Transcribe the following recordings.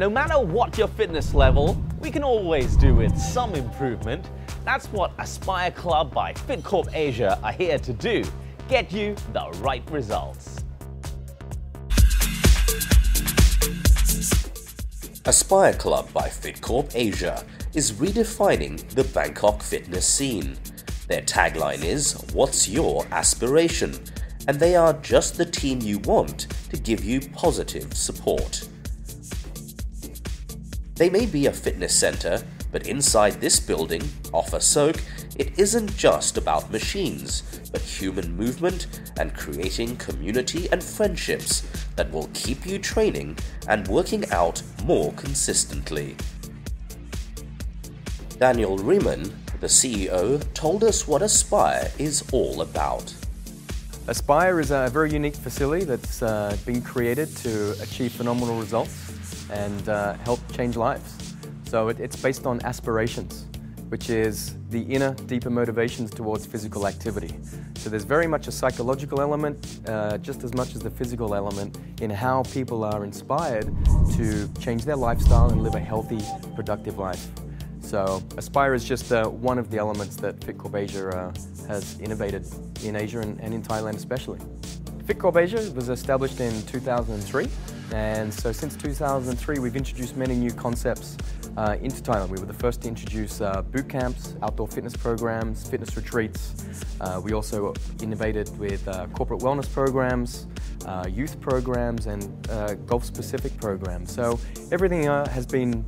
no matter what your fitness level, we can always do with some improvement. That's what Aspire Club by Fitcorp Asia are here to do. Get you the right results. Aspire Club by Fitcorp Asia is redefining the Bangkok fitness scene. Their tagline is, "What's your aspiration?" And they are just the team you want to give you positive support. They may be a fitness center, but inside this building, Offer Soak, it isn't just about machines, but human movement and creating community and friendships that will keep you training and working out more consistently. Daniel Riemann, the CEO, told us what Aspire is all about. Aspire is a very unique facility that's been created to achieve phenomenal results and help change lives. So it's based on aspirations, which is the inner, deeper motivations towards physical activity. So there's very much a psychological element, just as much as the physical element, in how people are inspired to change their lifestyle and live a healthy, productive life. So Aspire is just one of the elements that Fitcorp Asia has innovated in Asia and in Thailand especially. Fitcorp Asia was established in 2003, and so since 2003 we've introduced many new concepts into Thailand. We were the first to introduce boot camps, outdoor fitness programs, fitness retreats. We also innovated with corporate wellness programs, youth programs and golf-specific programs. So everything has been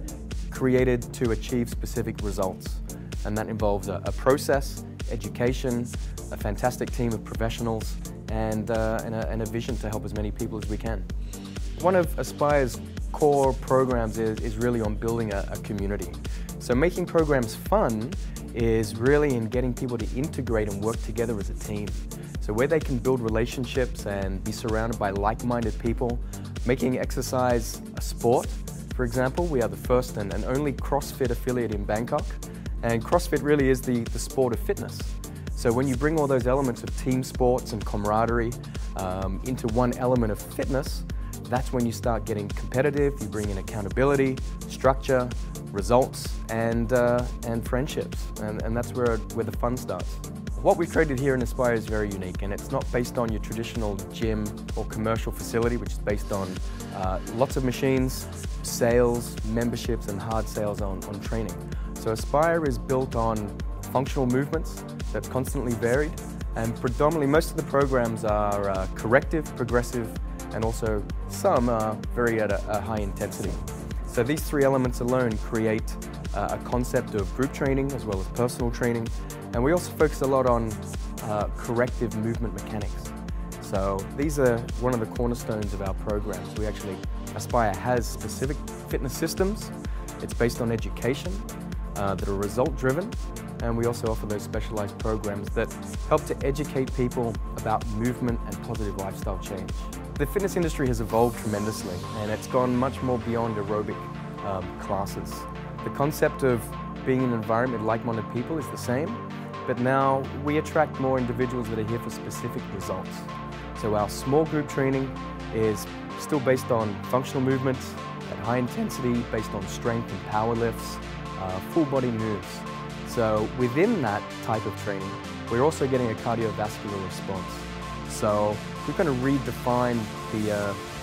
created to achieve specific results, and that involves a process, education, a fantastic team of professionals, and a vision to help as many people as we can. One of Aspire's core programs is really on building a community. So making programs fun is really in getting people to integrate and work together as a team. So where they can build relationships and be surrounded by like-minded people, making exercise a sport. For example, we are the first and only CrossFit affiliate in Bangkok, and CrossFit really is the sport of fitness. So when you bring all those elements of team sports and camaraderie into one element of fitness, that's when you start getting competitive. You bring in accountability, structure, results, and friendships, and that's where the fun starts. What we've created here in Aspire is very unique, and it's not based on your traditional gym or commercial facility, which is based on lots of machines, sales, memberships, and hard sales on training. So Aspire is built on functional movements that's constantly varied, and predominantly most of the programs are corrective, progressive, and also some are very at a high intensity. So these three elements alone create a concept of group training as well as personal training, and we also focus a lot on corrective movement mechanics. So these are one of the cornerstones of our programs. Aspire has specific fitness systems. It's based on education that are result-driven, and we also offer those specialized programs that help to educate people about movement and positive lifestyle change. The fitness industry has evolved tremendously, and it's gone much more beyond aerobic classes. The concept of being in an environment with like-minded people is the same, but now we attract more individuals that are here for specific results. So our small group training is still based on functional movements at high intensity, based on strength and power lifts, full body moves. So within that type of training, we're also getting a cardiovascular response. So we're going to redefine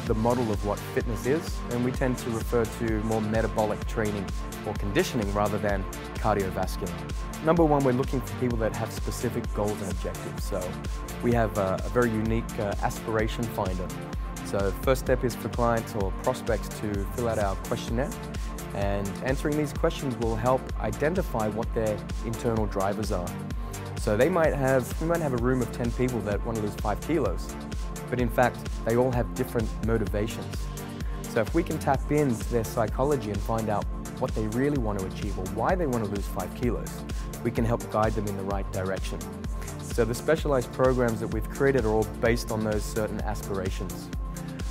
the model of what fitness is, and we tend to refer to more metabolic training or conditioning rather than cardiovascular. Number one, we're looking for people that have specific goals and objectives. So we have a very unique aspiration finder. So first step is for clients or prospects to fill out our questionnaire, and answering these questions will help identify what their internal drivers are. So we might have a room of 10 people that want to lose 5 kilos, but in fact, they all have different motivations. So if we can tap into their psychology and find out what they really want to achieve or why they want to lose 5 kilos, we can help guide them in the right direction. So the specialized programs that we've created are all based on those certain aspirations.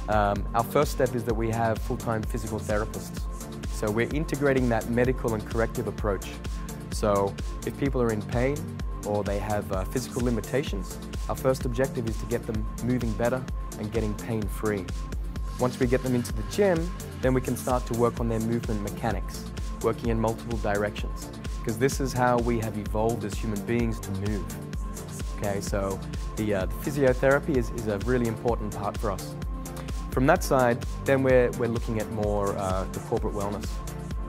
Our first step is that we have full-time physical therapists. So we're integrating that medical and corrective approach. So if people are in pain or they have physical limitations, our first objective is to get them moving better and getting pain-free. Once we get them into the gym, then we can start to work on their movement mechanics, working in multiple directions. Because this is how we have evolved as human beings to move. Okay, so the physiotherapy is a really important part for us. From that side, then we're looking at more the corporate wellness.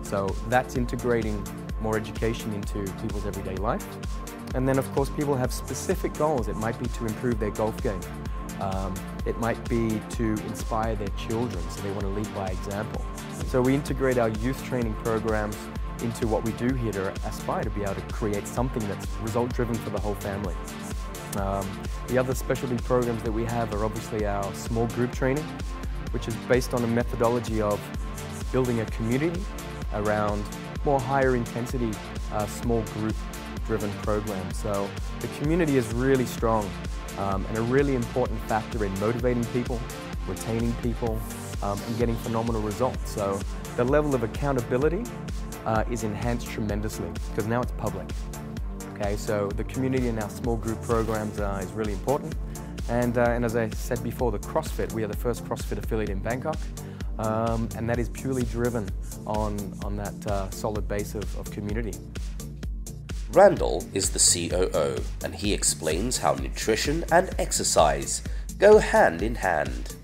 So that's integrating more education into people's everyday life. And then of course people have specific goals. It might be to improve their golf game. It might be to inspire their children, so they want to lead by example. So we integrate our youth training programs into what we do here to aspire to be able to create something that's result-driven for the whole family. The other specialty programs that we have are obviously our small group training, which is based on a methodology of building a community around more higher intensity small group driven program. So the community is really strong and a really important factor in motivating people, retaining people, and getting phenomenal results. So the level of accountability is enhanced tremendously because now it's public. Okay, so the community in our small group programs is really important. And as I said before, the CrossFit, we are the first CrossFit affiliate in Bangkok. And that is purely driven on that solid base of community. Randall is the COO, and he explains how nutrition and exercise go hand in hand.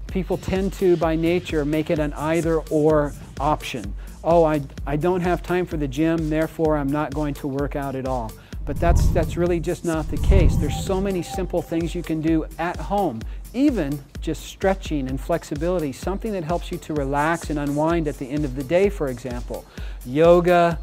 People tend to, by nature, make it an either-or option. Oh, I don't have time for the gym, therefore I'm not going to work out at all. But that's really just not the case. There's so many simple things you can do at home, even just stretching and flexibility, something that helps you to relax and unwind at the end of the day, for example. Yoga,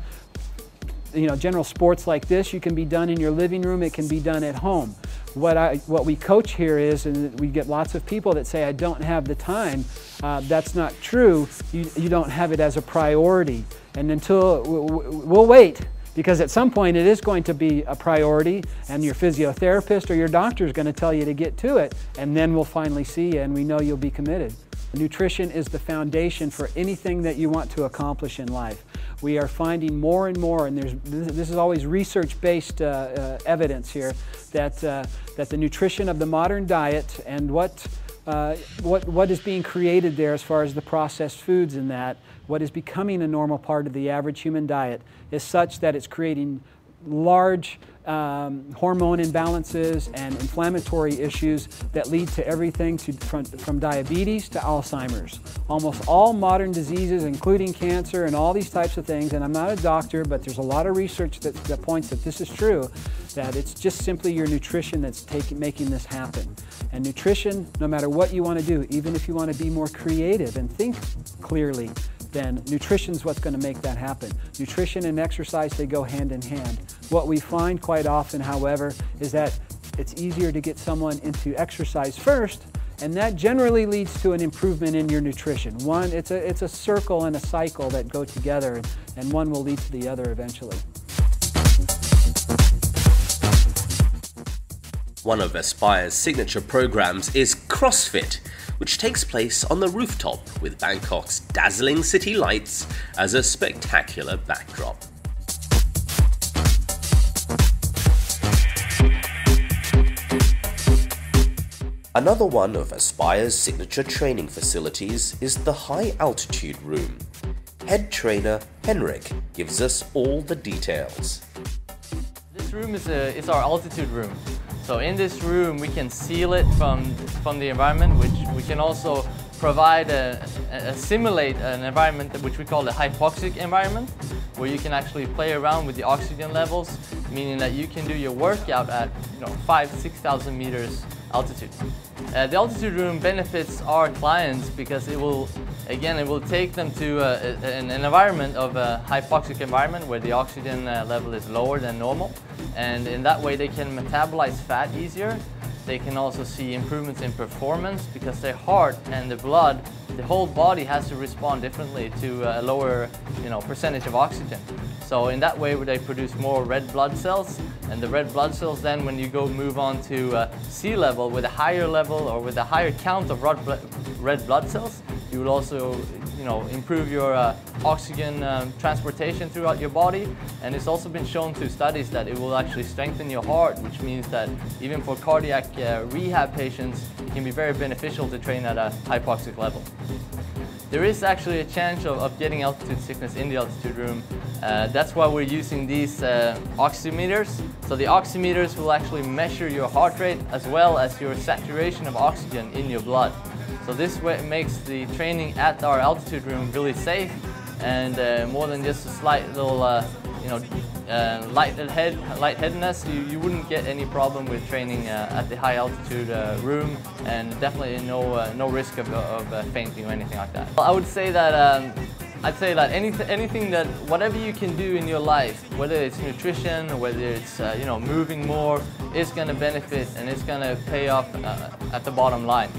general sports like this, you can be done in your living room, it can be done at home. What we coach here is, and we get lots of people that say, I don't have the time. That's not true. You don't have it as a priority. And until, we'll wait, because at some point it is going to be a priority, and your physiotherapist or your doctor is going to tell you to get to it, and then we'll finally see you and we know you'll be committed. Nutrition is the foundation for anything that you want to accomplish in life. We are finding more and more, and this is always research-based evidence here, that the nutrition of the modern diet and what is being created there as far as the processed foods and that, what is becoming a normal part of the average human diet, is such that it's creating large hormone imbalances and inflammatory issues that lead to everything from diabetes to Alzheimer's. Almost all modern diseases, including cancer and all these types of things, and I'm not a doctor, but there's a lot of research that points that this is true, that it's just simply your nutrition that's making this happen. And nutrition, no matter what you want to do, even if you want to be more creative and think clearly, then nutrition is what's going to make that happen. Nutrition and exercise, they go hand in hand. What we find quite often, however, is that it's easier to get someone into exercise first, and that generally leads to an improvement in your nutrition. It's a circle and a cycle that go together, and one will lead to the other eventually. One of Aspire's signature programs is CrossFit, which takes place on the rooftop with Bangkok's dazzling city lights as a spectacular backdrop. Another one of Aspire's signature training facilities is the High Altitude Room. Head trainer Henrik gives us all the details. This room is our altitude room. So in this room we can seal it from the environment, which we can also provide simulate an environment which we call the hypoxic environment, where you can actually play around with the oxygen levels, meaning that you can do your workout at 5,000–6,000 meters altitude. The altitude room benefits our clients because it will take them to an environment of a hypoxic environment where the oxygen level is lower than normal, and in that way they can metabolize fat easier. They can also see improvements in performance because their heart and the blood, the whole body has to respond differently to a lower percentage of oxygen. So in that way they produce more red blood cells, and the red blood cells then, when you move on to sea level with a higher level or with a higher count of red blood cells, you will also improve your oxygen transportation throughout your body, and it's also been shown through studies that it will actually strengthen your heart, which means that even for cardiac rehab patients, it can be very beneficial to train at a hypoxic level. There is actually a chance of getting altitude sickness in the altitude room. That's why we're using these oximeters. So the oximeters will actually measure your heart rate as well as your saturation of oxygen in your blood. So this way makes the training at our altitude room really safe, and more than just a slight little lightheadedness, you wouldn't get any problem with training at the high altitude room, and definitely no risk of fainting or anything like that. I would say that anything that whatever you can do in your life, whether it's nutrition or whether it's moving more, is going to benefit and it's going to pay off at the bottom line.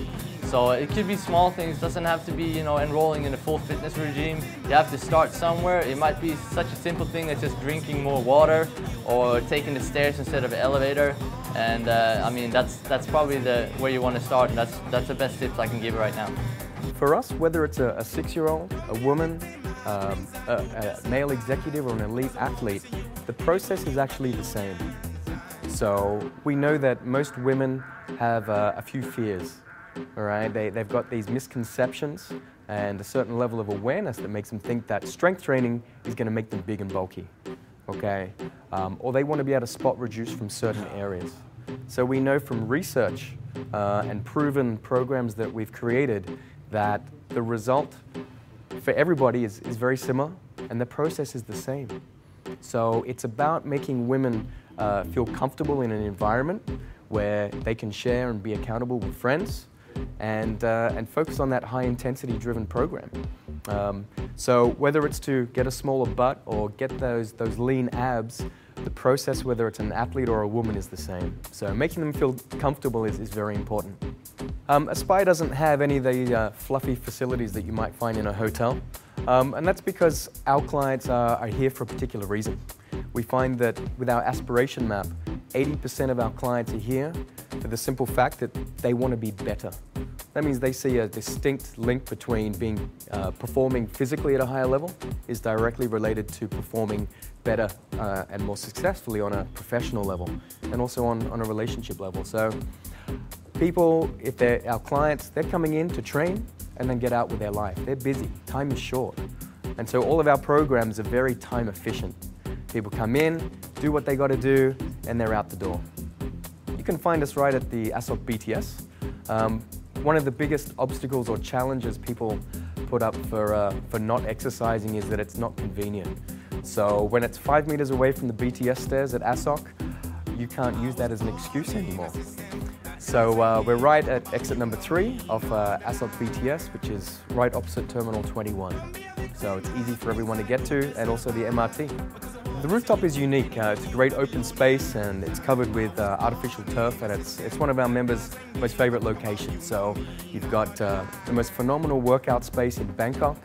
So it could be small things, doesn't have to be enrolling in a full fitness regime. You have to start somewhere. It might be such a simple thing as just drinking more water or taking the stairs instead of an elevator. And I mean that's probably where you want to start, and that's the best tips I can give right now. For us, whether it's a 6-year-old, a woman, a male executive or an elite athlete, the process is actually the same. So we know that most women have a few fears. All right, they've got these misconceptions and a certain level of awareness that makes them think that strength training is going to make them big and bulky, okay? Or they want to be able to spot reduce from certain areas. So we know from research and proven programs that we've created that the result for everybody is very similar, and the process is the same. So it's about making women feel comfortable in an environment where they can share and be accountable with friends, and focus on that high-intensity driven program. So whether it's to get a smaller butt or get those lean abs, the process, whether it's an athlete or a woman, is the same. So making them feel comfortable is very important. Aspire doesn't have any of the fluffy facilities that you might find in a hotel, and that's because our clients are here for a particular reason. We find that with our aspiration map, 80% of our clients are here for the simple fact that they want to be better. That means they see a distinct link between performing physically at a higher level is directly related to performing better and more successfully on a professional level, and also on a relationship level. So people, if they're our clients, they're coming in to train and then get out with their life. They're busy, time is short. And so all of our programs are very time efficient. People come in, do what they got to do, and they're out the door. You can find us right at the ASOC BTS. One of the biggest obstacles or challenges people put up for not exercising is that it's not convenient. So when it's 5 meters away from the BTS stairs at ASOC, you can't use that as an excuse anymore. So we're right at exit number 3 of ASOC BTS, which is right opposite Terminal 21. So it's easy for everyone to get to, and also the MRT. The rooftop is unique. It's a great open space, and it's covered with artificial turf, and it's one of our members' most favorite locations. So you've got the most phenomenal workout space in Bangkok,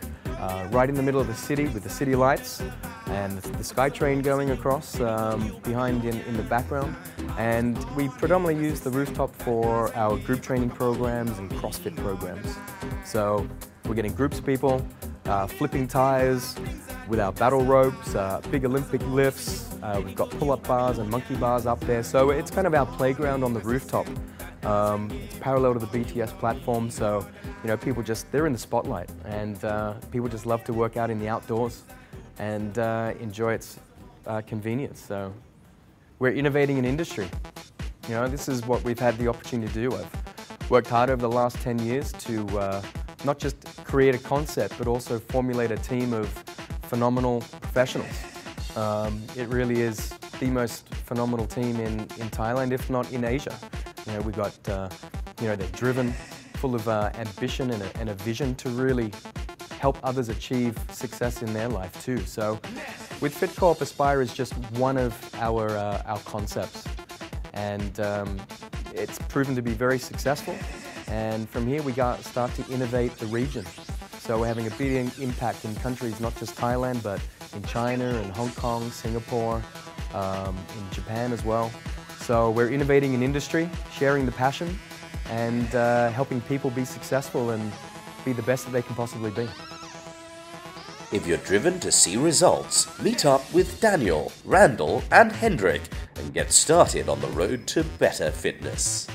right in the middle of the city with the city lights and the SkyTrain going across behind in the background. And we predominantly use the rooftop for our group training programs and CrossFit programs. So we're getting groups of people, flipping tires with our battle ropes, big Olympic lifts. We've got pull-up bars and monkey bars up there. So it's kind of our playground on the rooftop. It's parallel to the BTS platform, so people they're in the spotlight, and people just love to work out in the outdoors and enjoy its convenience. So we're innovating an industry. This is what we've had the opportunity to do. I've worked hard over the last 10 years to not just create a concept, but also formulate a team of phenomenal professionals. It really is the most phenomenal team in Thailand, if not in Asia. We've got, they're driven, full of ambition and a vision to really help others achieve success in their life too. So with Fitcorp, Aspire is just one of our concepts, and it's proven to be very successful. And from here we start to innovate the region. So we're having a big impact in countries, not just Thailand, but in China and Hong Kong, Singapore, in Japan as well. So we're innovating an industry, sharing the passion, and helping people be successful and be the best that they can possibly be. If you're driven to see results, meet up with Daniel, Randall and Hendrik and get started on the road to better fitness.